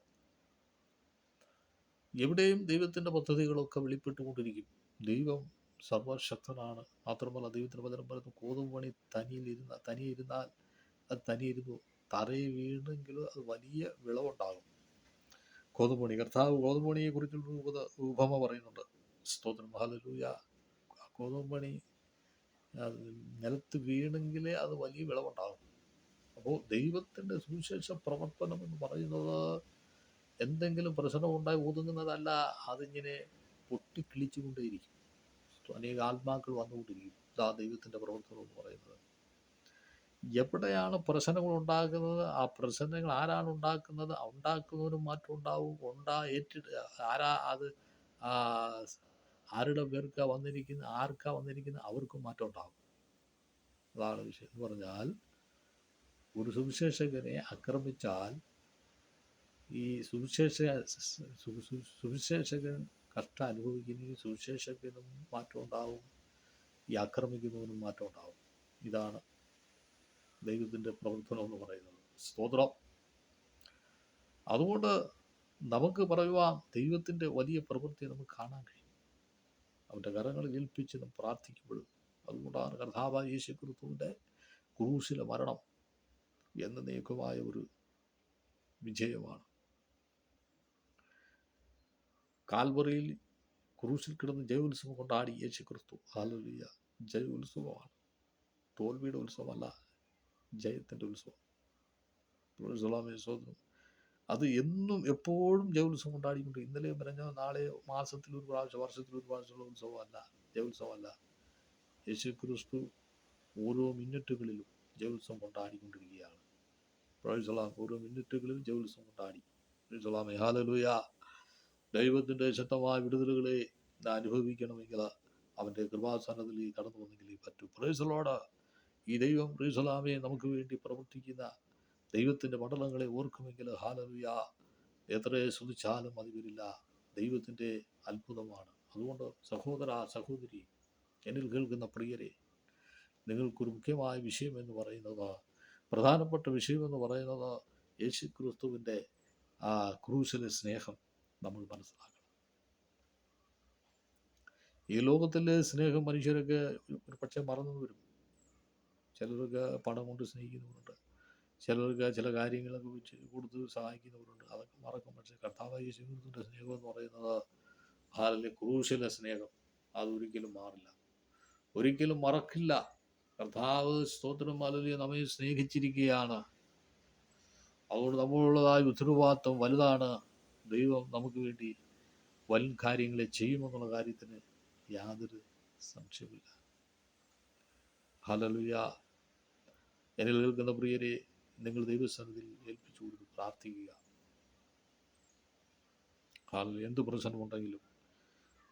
S1: എവിടെയും ദൈവത്തിൻ്റെ പദ്ധതികളൊക്കെ വെളിപ്പെട്ടുകൊണ്ടിരിക്കും. ദൈവം സർവശക്തനാണ്. മാത്രമല്ല ദൈവത്തിൻ്റെ വചനം പറയുന്നു, കോതമ്പ് മണി തനിയെ ഇരുന്നാൽ അത് തനിയെ ഇരുന്നു, തറയിൽ വീണെങ്കിലും അത് വലിയ വിളവുണ്ടാകും. ഗോതമ്പണി, കർത്താവ് ഗോതമ്പണിയെ കുറിച്ചുള്ള ഉപമ പറയുന്നുണ്ട്. സ്തോത്രം, ഹല്ലേലൂയ. ആ ഗോതമ്പണി അത് നിലത്ത് വീണെങ്കിലേ അത് വലിയ വിളവുണ്ടാകും. അപ്പോൾ ദൈവത്തിൻ്റെ സുവിശേഷ പ്രവർത്തനം എന്ന് പറയുന്നത് എന്തെങ്കിലും പ്രശ്നമുണ്ടായി ഒതുങ്ങുന്നതല്ല. അതിങ്ങനെ പൊട്ടിക്കിളിച്ചുകൊണ്ടേയിരിക്കും. അനേക ആത്മാക്കൾ വന്നുകൊണ്ടിരിക്കും. ഇതാ ദൈവത്തിൻ്റെ പ്രവർത്തനം എന്ന് പറയുന്നത്. എവിടെയാണ് പ്രശ്നങ്ങൾ ഉണ്ടാകുന്നത്, ആ പ്രശ്നങ്ങൾ ആരാണ് ഉണ്ടാക്കുന്നത്, ഉണ്ടാക്കുന്നവനും മാറ്റം ഉണ്ടാവും. ആരാ അത് ആ, ആരുടെ ആർക്കാ വന്നിരിക്കുന്നത് അവർക്കും മാറ്റം ഉണ്ടാകും. അതാണ് വിഷയം എന്ന് പറഞ്ഞാൽ, ഒരു സുവിശേഷകനെ ആക്രമിച്ചാൽ ഈ സുവിശേഷകൻ കഷ്ടം അനുഭവിക്കുകയും സുവിശേഷകനും മാറ്റം ഉണ്ടാവും, ഈ ആക്രമിക്കുന്നവനും മാറ്റം ഉണ്ടാവും. ഇതാണ് ദൈവത്തിൻ്റെ പ്രവർത്തനം എന്ന് പറയുന്നത്. സ്തോത്രം. അതുകൊണ്ട് നമുക്ക് പറയുവാൻ ദൈവത്തിൻ്റെ വലിയ പ്രവൃത്തി നമുക്ക് കാണാൻ കഴിയും. അവൻ്റെ കരങ്ങളിൽ ഏൽപ്പിച്ച് നാം പ്രാർത്ഥിക്കുമ്പോഴും. അതുകൊണ്ടാണ് കർത്താവായ യേശു ക്രിസ്തുവിൻ്റെ ക്രൂശിലെ മരണം എന്നേക്കുമായ ഒരു വിജയമാണ്. കാൽവറിയിൽ ക്രൂശിൽ കിടന്ന് ജയോത്സവം കൊണ്ടാടി യേശു ക്രിസ്തു. ഹല്ലേലൂയ. ജയോത്സവമാണ്, തോൽവിയുടെ ഉത്സവമല്ല, ജയത്തിൻ്റെ ഉത്സവം. സ്വതന്ത്രം. അത് എന്നും എപ്പോഴും ജയോത്സവം കൊണ്ടാടിക്കൊണ്ട്, ഇന്നലെയും പറഞ്ഞോ നാളെയോ മാസത്തിൽ ഒരു പ്രാവശ്യം വർഷത്തിൽ ഒരു പ്രാവശ്യമുള്ള ഉത്സവമല്ല, ജയോത്സവമല്ല. യേശു ക്രിസ്തു ഓരോ മിനിറ്റുകളിലും ജയോത്സവം കൊണ്ടാടിക്കൊണ്ടിരിക്കുകയാണ്. ഓരോ മിനിറ്റുകളിലും ജയോത്സവം കൊണ്ടാടി. ഹല്ലേലൂയ. ദൈവത്തിൻ്റെ ശക്തമായ വിടുതലുകളെ അനുഭവിക്കണമെങ്കിൽ അവൻ്റെ കൃപാസനത്തിൽ കടന്നു വന്നെങ്കിൽ പറ്റൂ. Price the Lord. ഈ ദൈവം പ്രൈസ് നമുക്ക് വേണ്ടി പ്രവർത്തിക്കുന്ന ദൈവത്തിൻ്റെ മണ്ഡലങ്ങളെ ഓർക്കുമെങ്കിൽ ഹല്ലേലൂയ, എത്ര സ്തുതിച്ചാലും മതി വരില്ല. ദൈവത്തിൻ്റെ അത്ഭുതമാണ്. അതുകൊണ്ട് സഹോദര, സഹോദരി, എന്നിൽ കേൾക്കുന്ന പ്രിയരെ, നിങ്ങൾക്കൊരു മുഖ്യമായ വിഷയമെന്ന് പറയുന്നത്, പ്രധാനപ്പെട്ട വിഷയമെന്ന് പറയുന്നത് യേശു ക്രിസ്തുവിൻ്റെ ആ ക്രൂശിലെ സ്നേഹം നമ്മൾ മനസ്സിലാക്കണം. ഈ ലോകത്തിലെ സ്നേഹം മനുഷ്യരൊക്കെ ഒരു പക്ഷേ മറന്നു വരും. ചിലർക്ക് പണം കൊണ്ട് സ്നേഹിക്കുന്നവരുണ്ട്, ചിലർക്ക് ചില കാര്യങ്ങളൊക്കെ വെച്ച് കൊടുത്ത് സഹായിക്കുന്നവരുണ്ട്. അതൊക്കെ മറക്കും. പക്ഷേ കർത്താവായ യേശു ക്രിസ്തുവിൻ്റെ സ്നേഹം എന്ന് പറയുന്നത്, അതിലെ ക്രൂശിലെ സ്നേഹം, അതൊരിക്കലും മാറില്ല, ഒരിക്കലും മറക്കില്ല. കർത്താവ് സ്തോത്രം ഹല്ലേലൂയ നമ്മെ സ്നേഹിച്ചിരിക്കുകയാണ്. അതുകൊണ്ട് നമ്മളുള്ളതായ ഉത്തരവാദിത്വം വലുതാണ്. ദൈവം നമുക്ക് വേണ്ടി വൻ കാര്യങ്ങളെ ചെയ്യുമെന്നുള്ള കാര്യത്തിന് യാതൊരു സംശയമില്ല. ഹല്ലേലൂയ. എന്നിൽ കേൾക്കുന്ന പ്രിയരെ, നിങ്ങൾ ദൈവസന്നിധിയിൽ ഏൽപ്പിച്ചു കൊടുത്ത് പ്രാർത്ഥിക്കുക. എന്ത് പ്രശ്നമുണ്ടെങ്കിലും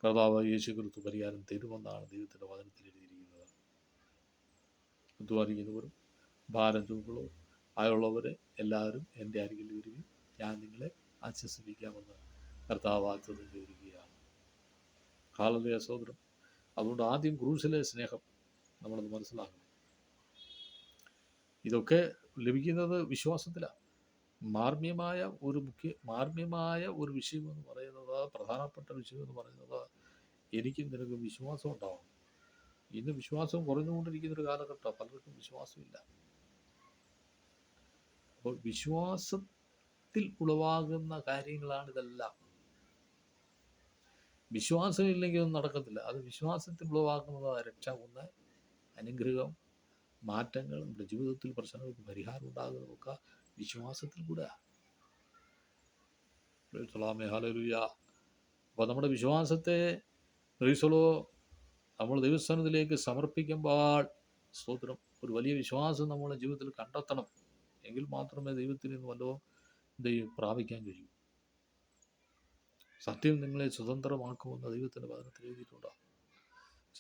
S1: കർത്താവായ യേശു ക്രിസ്തു പരിഹാരം തരുമെന്നാണ് ദൈവത്തിൻ്റെ വചനത്തിൽ എഴുതിയിരിക്കുന്നത്. അധ്വാനിക്കുന്നവരും ഭാരം ചുമക്കുള്ളവരും ആയുള്ളവരെ എല്ലാവരും എൻ്റെ അരികിൽ വരികയും ഞാൻ നിങ്ങളെ ആശ്വസിപ്പിക്കാമെന്ന് കർത്താവ് വാഗ്ദത്തം ചെയ്തിരിക്കുകയാണ്. ഹല്ലേലൂയ. സഹോദരം, അതുകൊണ്ട് ആദ്യം ക്രൂശിലെ സ്നേഹം നമ്മളത് മനസ്സിലാക്കണം. ഇതൊക്കെ ലഭിക്കുന്നത് വിശ്വാസത്തിലാണ്. മാർമ്മ്യമായ ഒരു വിഷയമെന്ന് പറയുന്നത്, പ്രധാനപ്പെട്ട വിഷയമെന്ന് പറയുന്നത്, എനിക്കും നിനക്കും വിശ്വാസം ഉണ്ടാവണം. ഇന്ന് വിശ്വാസം കുറഞ്ഞുകൊണ്ടിരിക്കുന്നൊരു കാലഘട്ടം. പലർക്കും വിശ്വാസമില്ല. അപ്പോൾ വിശ്വാസത്തിൽ ഉളവാകുന്ന കാര്യങ്ങളാണിതെല്ലാം. വിശ്വാസമില്ലെങ്കിൽ ഒന്നും നടക്കത്തില്ല. അത് വിശ്വാസത്തിൽ ഉളവാക്കുന്നത് രക്ഷ, ഒന്ന് അനുഗ്രഹം, മാറ്റങ്ങൾ, നമ്മുടെ ജീവിതത്തിൽ പ്രശ്നങ്ങൾക്ക് പരിഹാരം ഉണ്ടാകുന്നതൊക്കെ വിശ്വാസത്തിൽ കൂടെ. ഹല്ലേലൂയ. അപ്പോൾ നമ്മുടെ വിശ്വാസത്തെ നമ്മൾ ദൈവസ്ഥാനത്തിലേക്ക് സമർപ്പിക്കുമ്പോൾ, സ്തോത്രം, ഒരു വലിയ വിശ്വാസം നമ്മുടെ ജീവിതത്തിൽ കണ്ടെത്തണം. എങ്കിൽ മാത്രമേ ദൈവത്തിൽ നിന്ന് വല്ലതും പ്രാപിക്കാൻ കഴിയൂ. സത്യം നിങ്ങളെ സ്വതന്ത്രമാക്കുമെന്ന് ദൈവത്തിൻ്റെ വചനത്തിൽ എഴുതിയിട്ടുണ്ട്.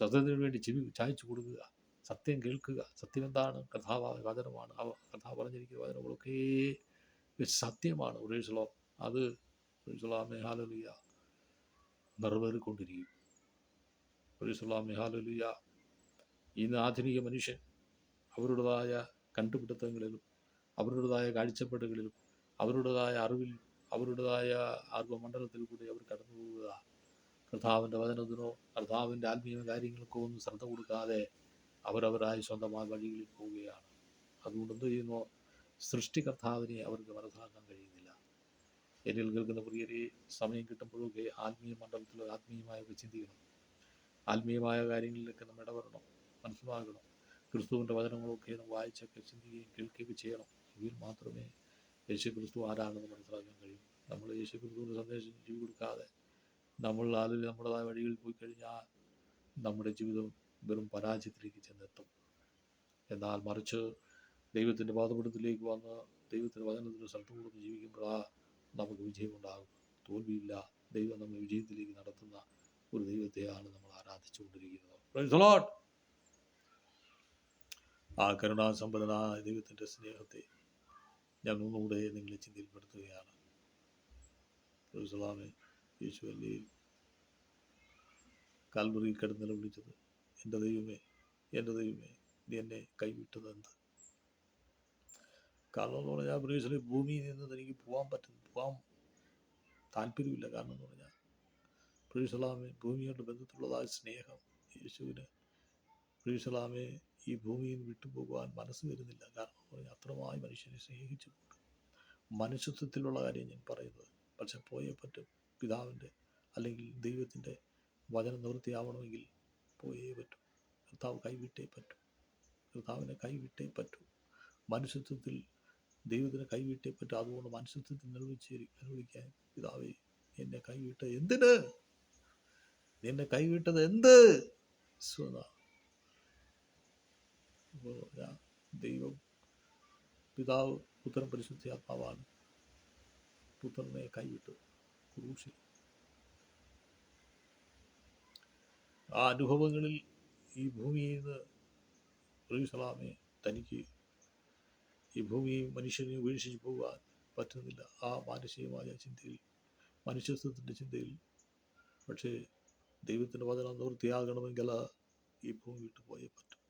S1: സത്യത്തിന് വേണ്ടി ചെവി ചായച്ചു കൊടുക്കുക, സത്യം കേൾക്കുക. സത്യം എന്താണ്? കർത്താവായ വചനമാണ്. കർത്താവ് പറഞ്ഞിരിക്കുന്ന വചനങ്ങളൊക്കെ സത്യമാണ്. അത് ഹല്ലേലൂയ നിറവേറിക്കൊണ്ടിരിക്കും. ഹല്ലേലൂയ. ഇന്ന് ആധുനിക മനുഷ്യൻ അവരുടേതായ കണ്ടുപിടുത്തങ്ങളിലും അവരുടേതായ കാഴ്ചപ്പാടുകളിലും അവരുടേതായ അറിവിൽ അവരുടേതായ ആത്മമണ്ഡലത്തിൽ കൂടി അവർ കടന്നു പോവുക. കർത്താവിൻ്റെ വചനത്തിനോ കർത്താവിൻ്റെ ആത്മീയ കാര്യങ്ങൾക്കോ ഒന്നും ശ്രദ്ധ കൊടുക്കാതെ അവരവരായി സ്വന്തമായ വഴികളിൽ പോവുകയാണ്. അതുകൊണ്ട് എന്ത് ചെയ്യുന്നു? സൃഷ്ടികർത്താവിനെ അവർക്ക് മനസ്സിലാക്കാൻ കഴിയുന്നില്ല. എന്നിൽ കേൾക്കുന്ന പ്രിയരെ, സമയം കിട്ടുമ്പോഴൊക്കെ ആത്മീയ മണ്ഡലത്തിൽ ആത്മീയമായൊക്കെ ചിന്തിക്കണം. ആത്മീയമായ കാര്യങ്ങളിലൊക്കെ നമ്മൾ ഇടപെടണം, മനസ്സിലാക്കണം. ക്രിസ്തുവിൻ്റെ വചനങ്ങളൊക്കെ നമ്മൾ വായിച്ചൊക്കെ ചിന്തിക്കുകയും കേൾക്കുകയൊക്കെ ചെയ്യണം. എങ്കിൽ മാത്രമേ യേശു ക്രിസ്തു ആരാണെന്ന് മനസ്സിലാക്കാൻ കഴിയും. നമ്മൾ യേശു ക്രിസ്തുവിൻ്റെ സന്ദേശം ജീവി കൊടുക്കാതെ നമ്മൾ അതിൽ നമ്മുടേതായ വഴികളിൽ പോയി കഴിഞ്ഞാൽ നമ്മുടെ ജീവിതം വെറും പരാജയത്തിലേക്ക് ചെന്നെത്തും. എന്നാൽ മറിച്ച് ദൈവത്തിൻ്റെ പാദപീഠത്തിലേക്ക് വന്ന് ദൈവത്തിൻ്റെ വചനത്തിൻ്റെ സ്ഥലത്ത് കൊടുത്ത് ജീവിക്കുമ്പോഴാണ് നമുക്ക് വിജയമുണ്ടാകും. തോൽവിയില്ല. ദൈവം നമ്മെ വിജയത്തിലേക്ക് നടത്തുന്ന ഒരു ദൈവത്തെയാണ് നമ്മൾ ആരാധിച്ചുകൊണ്ടിരിക്കുന്നത്. Price the Lord. ആ കരുണാസമ്പന്നനായ ദൈവത്തിൻ്റെ സ്നേഹത്തെ ഞാൻ ഒന്നുകൂടെ നിങ്ങളെ ചിന്തയിൽപ്പെടുത്തുകയാണ്. യേശുവല്ലേ കാൽവറിയിൽ കിടന്ന് നിലവിളിച്ചത്, എൻ്റെ ദൈവമേ, എൻ്റെ ദൈവമേ, നീ എന്നെ കൈവിട്ടത് എന്ത്? കാരണം എന്ന് പറഞ്ഞാൽ ബ്രീസിലെ ഭൂമിയിൽ നിന്ന് എനിക്ക് പോകാൻ താല്പര്യമില്ല. കാരണം എന്ന് പറഞ്ഞാൽ ബ്രീസലാമെ ഭൂമിയോട് ബന്ധത്തിലുള്ളതായ സ്നേഹം യേശുവിന് ബ്രീസലാമെ ഈ ഭൂമിയിൽ വിട്ടുപോകുവാൻ മനസ്സ് വരുന്നില്ല. കാരണം എന്ന് പറഞ്ഞാൽ അത്രമായി മനുഷ്യനെ സ്നേഹിച്ചിട്ടുണ്ട്. മനുഷ്യത്വത്തിലുള്ള കാര്യം ഞാൻ പറയുന്നത്. പക്ഷെ പോയേ പറ്റും. പിതാവിൻ്റെ അല്ലെങ്കിൽ ദൈവത്തിൻ്റെ വചനം നിവൃത്തിയാവണമെങ്കിൽ പോയേ പറ്റും. കർത്താവ് കൈവിട്ടേ പറ്റൂ. കർത്താവിനെ കൈവിട്ടേ പറ്റൂ. മനുഷ്യത്വത്തിൽ ദൈവത്തിന് കൈവിട്ടേ പറ്റും. അതുകൊണ്ട് മനുഷ്യത്വത്തിൽ നിലവിളിക്കാൻ, പിതാവേ എന്നെ കൈവിട്ട എന്തിന്? നിന്നെ കൈവിട്ടത് എന്ത്? ദൈവം പിതാവ് പുത്രൻ പരിശുദ്ധാത്മാവാണ് പുത്രനെ കൈവിട്ടത് ക്രൂശിൽ. ആ അനുഭവങ്ങളിൽ ഈ ഭൂമിയിൽ നിന്ന് യെരൂശലേമേ തനിക്ക് ഈ ഭൂമിയും മനുഷ്യനെ ഉപേക്ഷിച്ച് പോകാൻ പറ്റുന്നില്ല. ആ മാനസികമായ ചിന്തയിൽ, മനുഷ്യത്വത്തിൻ്റെ ചിന്തയിൽ. പക്ഷേ ദൈവത്തിൻ്റെ വചനം നിവൃത്തിയാകണമെങ്കിൽ ഈ ഭൂമി വിട്ടു പോയേ പറ്റും.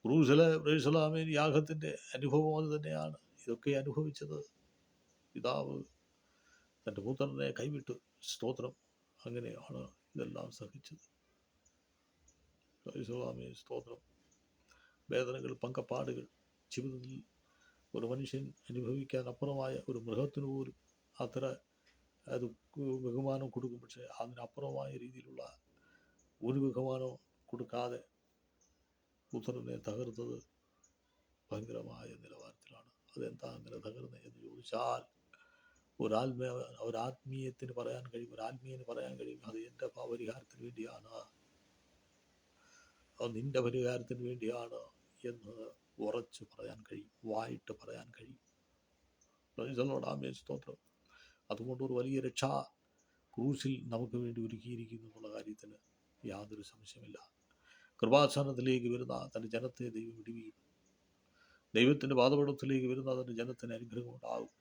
S1: യെരൂശലേമിൽ യാഗത്തിൻ്റെ അനുഭവം അത് തന്നെയാണ്. ഇതൊക്കെ അനുഭവിച്ചത് പിതാവ് തൻ്റെ പുത്രനെ കൈവിട്ട്. സ്തോത്രം. അങ്ങനെയാണ് ഇതെല്ലാം സഹിച്ചത്. സ്തോത്രം. വേദനകൾ, പങ്കപ്പാടുകൾ ജീവിതത്തിൽ ഒരു മനുഷ്യൻ അനുഭവിക്കാൻ അപ്പുറമായ ഒരു മൃഗത്തിന് പോലും അത്ര അത് ബഹുമാനം കൊടുക്കും. പക്ഷേ അതിനപ്പുറമായ രീതിയിലുള്ള ഒരു ബഹുമാനം കൊടുക്കാതെ പുത്രനെ തകർത്തത് ഭയങ്കരമായ നിലവാരത്തിലാണ്. അതെന്താ അങ്ങനെ തകർന്നത് എന്ന് ചോദിച്ചാൽ ഒരാത്മീയത്തിന് പറയാൻ കഴിയും, ഒരാത്മീയന് പറയാൻ കഴിയും, അത് എൻ്റെ പരിഹാരത്തിന് വേണ്ടിയാണ്, അത് നിന്റെ പരിഹാരത്തിന് വേണ്ടിയാണ് എന്ന് ഉറച്ചു പറയാൻ കഴിയും, വായിട്ട് പറയാൻ കഴിയും. സ്തോത്രം. അതുകൊണ്ട് ഒരു വലിയ രക്ഷ ക്രൂശിൽ നമുക്ക് വേണ്ടി ഒരുക്കിയിരിക്കുന്നു എന്നുള്ള കാര്യത്തിന് യാതൊരു സംശയമില്ല. കൃപാസനത്തിലേക്ക് വരുന്ന തൻ്റെ ജനത്തെ ദൈവം വിടുവിക്കും. ദൈവത്തിൻ്റെ പാദപീഠത്തിലേക്ക് വരുന്ന തൻ്റെ ജനത്തിന് അനുഗ്രഹം ഉണ്ടാകും.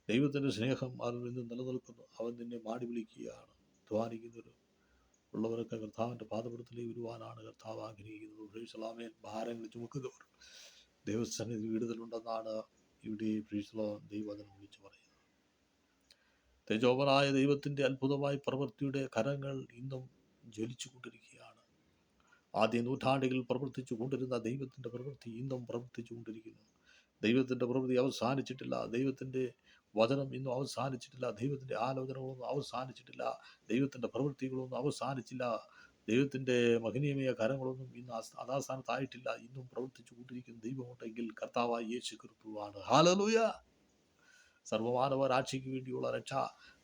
S1: ദൈവത്തിൻ്റെ സ്നേഹം അതിൽ നിന്ന് നിലനിൽക്കുന്നു. അവൻ നിന്നെ മാടി വിളിക്കുകയാണ്. ധ്വാനിക്കുന്നവർ ഉള്ളവരൊക്കെ കർത്താവിൻ്റെ പാദപീഠത്തിലേക്ക് വരുവാനാണ് കർത്താവ് ആഗ്രഹിക്കുന്നത്. യെരൂശലേമിൽ ഭാരങ്ങൾ ചുമക്കുന്നവർ ദൈവസന്നിധി വിടുതലുണ്ടെന്നാണ് ഇവിടെ ദൈവവചനം വിളിച്ചു പറയുന്നത്. തേജോവനായ ദൈവത്തിൻ്റെ അത്ഭുതമായ പ്രവൃത്തിയുടെ കരങ്ങൾ ഇന്നും ജ്വലിച്ചു കൊണ്ടിരിക്കുകയാണ്. ആദ്യ നൂറ്റാണ്ടുകളിൽ പ്രവർത്തിച്ചു കൊണ്ടിരുന്ന ദൈവത്തിൻ്റെ പ്രവൃത്തി ഇന്നും പ്രവർത്തിച്ചു കൊണ്ടിരിക്കുന്നു. ദൈവത്തിൻ്റെ പ്രവൃത്തി അവസാനിച്ചിട്ടില്ല. ദൈവത്തിൻ്റെ വചനം ഇന്നും അവസാനിച്ചിട്ടില്ല. ദൈവത്തിൻ്റെ ആലോചനകളൊന്നും അവസാനിച്ചിട്ടില്ല. ദൈവത്തിൻ്റെ പ്രവൃത്തികളൊന്നും അവസാനിച്ചില്ല. ദൈവത്തിൻ്റെ മഹനീയമായ കരങ്ങളൊന്നും ഇന്ന് അതാസ്ഥാനത്തായിട്ടില്ല. ഇന്നും പ്രവർത്തിച്ചു കൊണ്ടിരിക്കുന്ന ദൈവമുണ്ടെങ്കിൽ കർത്താവായ യേശു ക്രിസ്തുവാണ്. ഹല്ലേലൂയ. സർവ്വമാനവരാശിക്ക് വേണ്ടിയുള്ള രക്ഷ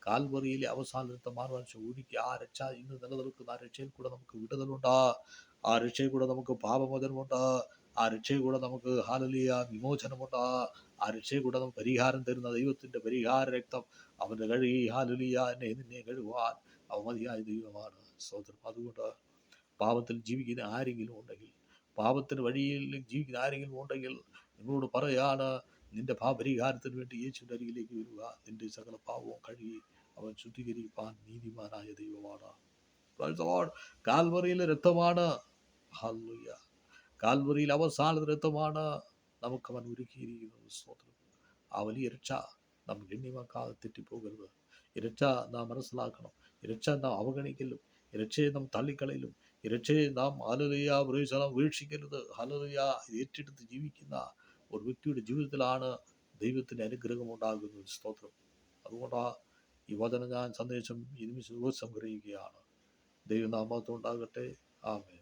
S1: കാൽവറിയിലെ അവസാനത്തെ മാനവരാശി ഒഴുക്കി ആ രക്ഷ ഇന്ന് നിലനിൽക്കുന്ന ആ രക്ഷയിൽ കൂടെ നമുക്ക് വിടുതലുണ്ട്. ആ രക്ഷയിൽ കൂടെ നമുക്ക് പാപമോചനമുണ്ട്. ആ രക്ഷയിൽ കൂടെ നമുക്ക് ഹല്ലേലൂയ വിമോചനമുണ്ട്. ആ രക്ഷയിൽ കൂടെ നമുക്ക് പരിഹാരം തരുന്ന ദൈവത്തിൻ്റെ പരിഹാര രക്തം അവൻ്റെ കഴുകി ഹല്ലേലൂയ എന്നെ നിന്നെ കഴുകുവാൻ അവ മതിയായ ദൈവമാണ്. സ്തോത്രം. അതുകൊണ്ട് പാപത്തിൽ ജീവിക്കുന്ന ആരെങ്കിലും ഉണ്ടെങ്കിൽ, പാപത്തിന് വഴിയിൽ ജീവിക്കുന്ന ആരെങ്കിലും ഉണ്ടെങ്കിൽ നിങ്ങളോട് പറയാണ്, നിന്റെ പാപപരിഹാരത്തിന് വേണ്ടി യേശുവിൻ്റെ അരികിലേക്ക് വരിക. നിന്റെ സകല പാപവും കഴുകി അവൻ ശുദ്ധീകരിപ്പാൻ നീതിമാനായ ദൈവമാണ്. കാൽവറിയിലെ രക്തമാണ്. ഹല്ലേലൂയ. കാൽവറിയിൽ അവസാനത്തെ രക്തമാണ് നമുക്ക് അവൻ ഒരുക്കിയിരിക്കുന്നത്. സ്തോത്രം. ആ വലിയ രക്ഷ നാം ഗണ്യമാക്കാതെ തെറ്റിപ്പോകരുത്. ഈ രക്ഷ നാം മനസ്സിലാക്കണം. ഈ രക്ഷ നാം അവഗണിക്കലും, ഈ രക്ഷയെ നാം തള്ളിക്കളയിലും, ഈ രക്ഷയെ നാം ഹല്ലേലൂയ വീക്ഷിക്കരുത്. ഹല്ലേലൂയ. ഏറ്റെടുത്ത് ജീവിക്കുന്ന ഒരു വ്യക്തിയുടെ ജീവിതത്തിലാണ് ദൈവത്തിൻ്റെ അനുഗ്രഹം ഉണ്ടാകുന്നു. സ്തോത്രം. അതുകൊണ്ട് ഈ വചനം ഞാൻ സന്ദേശം ഈ നിമിഷം സംഗ്രഹിക്കുകയാണ്. ദൈവനാമം ഉണ്ടാകട്ടെ. ആമേൻ.